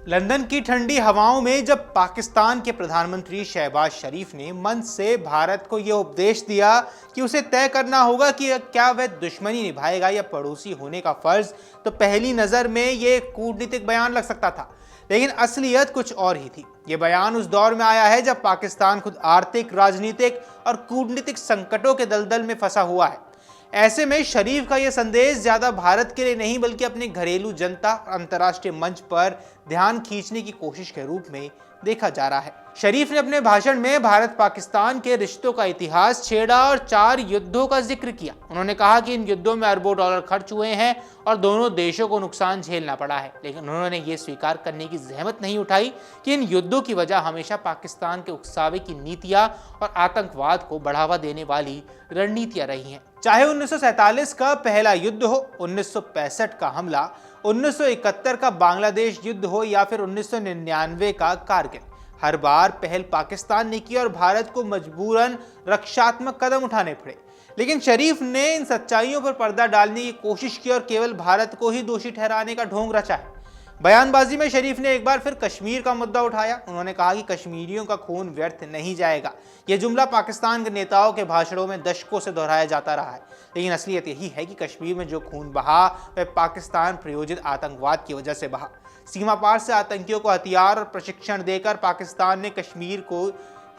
London की ठंडी हवाओं में जब पाकिस्तान के प्रधानमंत्री शहबाज शरीफ ने मंच से भारत को यह उपदेश दिया कि उसे तय करना होगा कि क्या वह दुश्मनी निभाएगा या पड़ोसी होने का फर्ज, तो पहली नजर में यह कूटनीतिक बयान लग सकता था, लेकिन असलियत कुछ और ही थी। यह बयान उस दौर में आया है जब पाकिस्तान खुद आर्थिक, राजनीतिक और कूटनीतिक संकटों के दलदल में फंसा हुआ है। ऐसे में शरीफ का यह संदेश ज्यादा भारत के लिए नहीं बल्कि अपनी घरेलू जनता और अंतर्राष्ट्रीय मंच पर ध्यान खींचने की कोशिश के रूप में देखा जा रहा है। शरीफ ने अपने भाषण में भारत पाकिस्तान के रिश्तों का इतिहास छेड़ा और 4 युद्धों का जिक्र किया। उन्होंने कहा कि इन युद्धों में अरबों डॉलर खर्च हुए हैं और दोनों देशों को नुकसान झेलना पड़ा है, लेकिन उन्होंने ये स्वीकार करने की जहमत नहीं उठाई कि इन युद्धों की वजह हमेशा पाकिस्तान के उकसावे की नीतियां और आतंकवाद को बढ़ावा देने वाली रणनीतियां रही हैं। चाहे 1947 का पहला युद्ध हो, 1965 का हमला, 1971 का बांग्लादेश युद्ध हो या फिर 1999 का कारगिल, हर बार पहल पाकिस्तान ने की और भारत को मजबूरन रक्षात्मक कदम उठाने पड़े। लेकिन शरीफ ने इन सच्चाइयों पर पर्दा डालने की कोशिश की और केवल भारत को ही दोषी ठहराने का ढोंग रचा है। बयानबाजी में शरीफ ने एक बार फिर कश्मीर का मुद्दा उठाया। उन्होंने कहा कि कश्मीरियों का खून व्यर्थ नहीं जाएगा। यह जुमला पाकिस्तान के नेताओं के भाषणों में दशकों से दोहराया जाता रहा है, लेकिन असलियत यही है कि कश्मीर में जो खून बहा वह पाकिस्तान प्रायोजित आतंकवाद की वजह से बहा। सीमा पार से आतंकियों को हथियार और प्रशिक्षण देकर पाकिस्तान ने कश्मीर को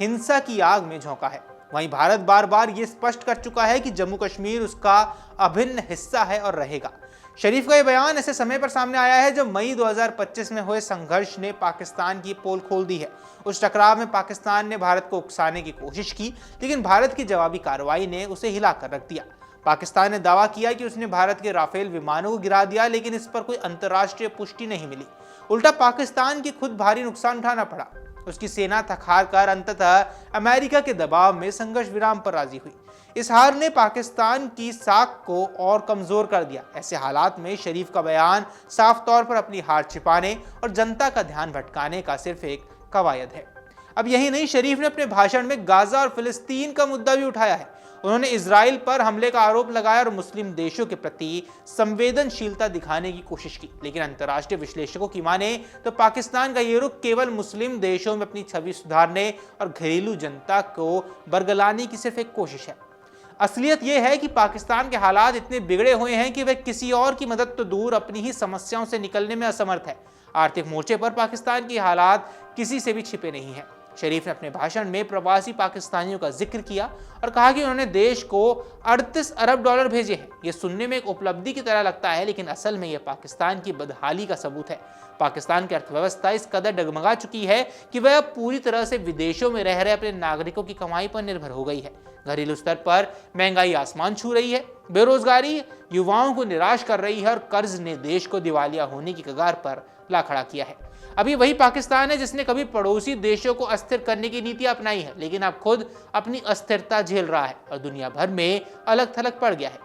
हिंसा की आग में झोंका है। वहीं भारत बार बार ये स्पष्ट कर चुका है कि जम्मू कश्मीर उसका अभिन्न हिस्सा है और रहेगा। शरीफ का यह बयान ऐसे समय पर सामने आया है जब मई 2025 में हुए संघर्ष ने पाकिस्तान की पोल खोल दी है। उस टकराव में पाकिस्तान ने भारत को उकसाने की कोशिश की, लेकिन भारत की जवाबी कार्रवाई ने उसे हिलाकर रख दिया। पाकिस्तान ने दावा किया कि उसने भारत के राफेल विमानों को गिरा दिया, लेकिन इस पर कोई अंतर्राष्ट्रीय पुष्टि नहीं मिली। उल्टा पाकिस्तान की खुद भारी नुकसान उठाना पड़ा। उसकी सेना थक हार कर अंततः अमेरिका के दबाव में संघर्ष विराम पर राजी हुई। इस हार ने पाकिस्तान की साख को और कमजोर कर दिया। ऐसे हालात में शरीफ का बयान साफ तौर पर अपनी हार छिपाने और जनता का ध्यान भटकाने का सिर्फ एक कवायद है। अब यही नहीं, शरीफ ने अपने भाषण में गाजा और फिलिस्तीन का मुद्दा भी उठाया है। उन्होंने इजराइल पर हमले का आरोप लगाया और मुस्लिम देशों के प्रति संवेदनशीलता दिखाने की कोशिश की, लेकिन अंतर्राष्ट्रीय विश्लेषकों की माने तो पाकिस्तान का ये रुख केवल मुस्लिम देशों में अपनी छवि सुधारने और घरेलू जनता को बरगलाने की सिर्फ एक कोशिश है। असलियत यह है कि पाकिस्तान के हालात इतने बिगड़े हुए हैं कि वह किसी और की मदद तो दूर अपनी ही समस्याओं से निकलने में असमर्थ है। आर्थिक मोर्चे पर पाकिस्तान की हालात किसी से भी छिपे नहीं है। शरीफ ने अपने भाषण में प्रवासी पाकिस्तानियों का जिक्र किया और कहा कि उन्होंने देश को 38 अरब डॉलर भेजे हैं। यह सुनने में एक उपलब्धि की तरह लगता है, लेकिन असल में यह पाकिस्तान की बदहाली का सबूत है। पाकिस्तान की अर्थव्यवस्था इस कदर डगमगा चुकी है कि वह अब पूरी तरह से विदेशों में रह रहे अपने नागरिकों की कमाई पर निर्भर हो गई है। घरेलू स्तर पर महंगाई आसमान छू रही है, बेरोजगारी युवाओं को निराश कर रही है और कर्ज ने देश को दिवालिया होने की कगार पर ला खड़ा किया है। अभी वही पाकिस्तान है जिसने कभी पड़ोसी देशों को अस्थिर करने की नीति अपनाई है, लेकिन अब खुद अपनी अस्थिरता झेल रहा है और दुनिया भर में अलग थलग पड़ गया है।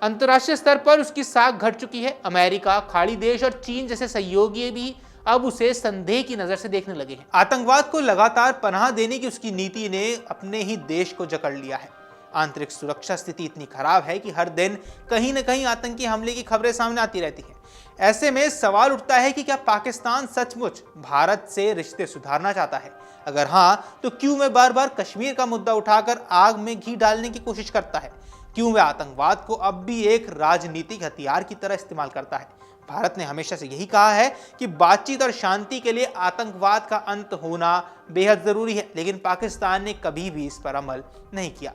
अंतर्राष्ट्रीय स्तर पर उसकी साख घट चुकी है। अमेरिका, खाड़ी देश और चीन जैसे सहयोगी भी अब उसे संदेह की नजर से देखने लगे हैं। आतंकवाद को लगातार पनाह देने की उसकी नीति ने अपने ही देश को जकड़ लिया है। आंतरिक सुरक्षा स्थिति इतनी खराब है कि हर दिन कहीं न कहीं आतंकी हमले की खबरें सामने आती रहती हैं। ऐसे में सवाल उठता है कि क्या पाकिस्तान सचमुच भारत से रिश्ते सुधारना चाहता है? अगर हाँ, तो क्यों वह बार बार कश्मीर का मुद्दा उठाकर आग में घी डालने की कोशिश करता है? क्यों वह आतंकवाद को अब भी एक राजनीतिक हथियार की तरह इस्तेमाल करता है? भारत ने हमेशा से यही कहा है कि बातचीत और शांति के लिए आतंकवाद का अंत होना बेहद जरूरी है, लेकिन पाकिस्तान ने कभी भी इस पर अमल नहीं किया।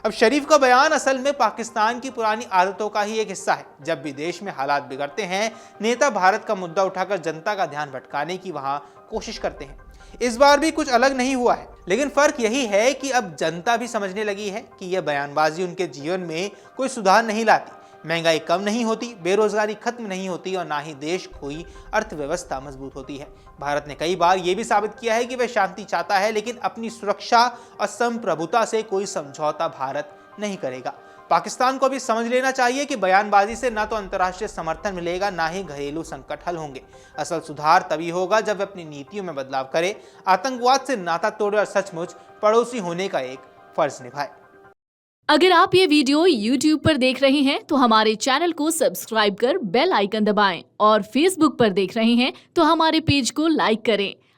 अब शरीफ का बयान असल में पाकिस्तान की पुरानी आदतों का ही एक हिस्सा है। जब भी देश में हालात बिगड़ते हैं, नेता भारत का मुद्दा उठाकर जनता का ध्यान भटकाने की वहां कोशिश करते हैं। इस बार भी कुछ अलग नहीं हुआ है, लेकिन फर्क यही है कि अब जनता भी समझने लगी है कि यह बयानबाजी उनके जीवन में कोई सुधार नहीं लाती। महंगाई कम नहीं होती, बेरोजगारी खत्म नहीं होती और ना ही देश की अर्थव्यवस्था मजबूत होती है। भारत ने कई बार यह भी साबित किया है कि वह शांति चाहता है, लेकिन अपनी सुरक्षा और संप्रभुता से कोई समझौता भारत नहीं करेगा। पाकिस्तान को भी समझ लेना चाहिए कि बयानबाजी से ना तो अंतर्राष्ट्रीय समर्थन मिलेगा, ना ही घरेलू संकट हल होंगे। असल सुधार तभी होगा जब वे अपनी नीतियों में बदलाव करे, आतंकवाद से नाता तोड़े और सचमुच पड़ोसी होने का एक फर्ज निभाए। अगर आप ये वीडियो YouTube पर देख रहे हैं तो हमारे चैनल को सब्सक्राइब कर बेल आइकन दबाएं और Facebook पर देख रहे हैं तो हमारे पेज को लाइक करें।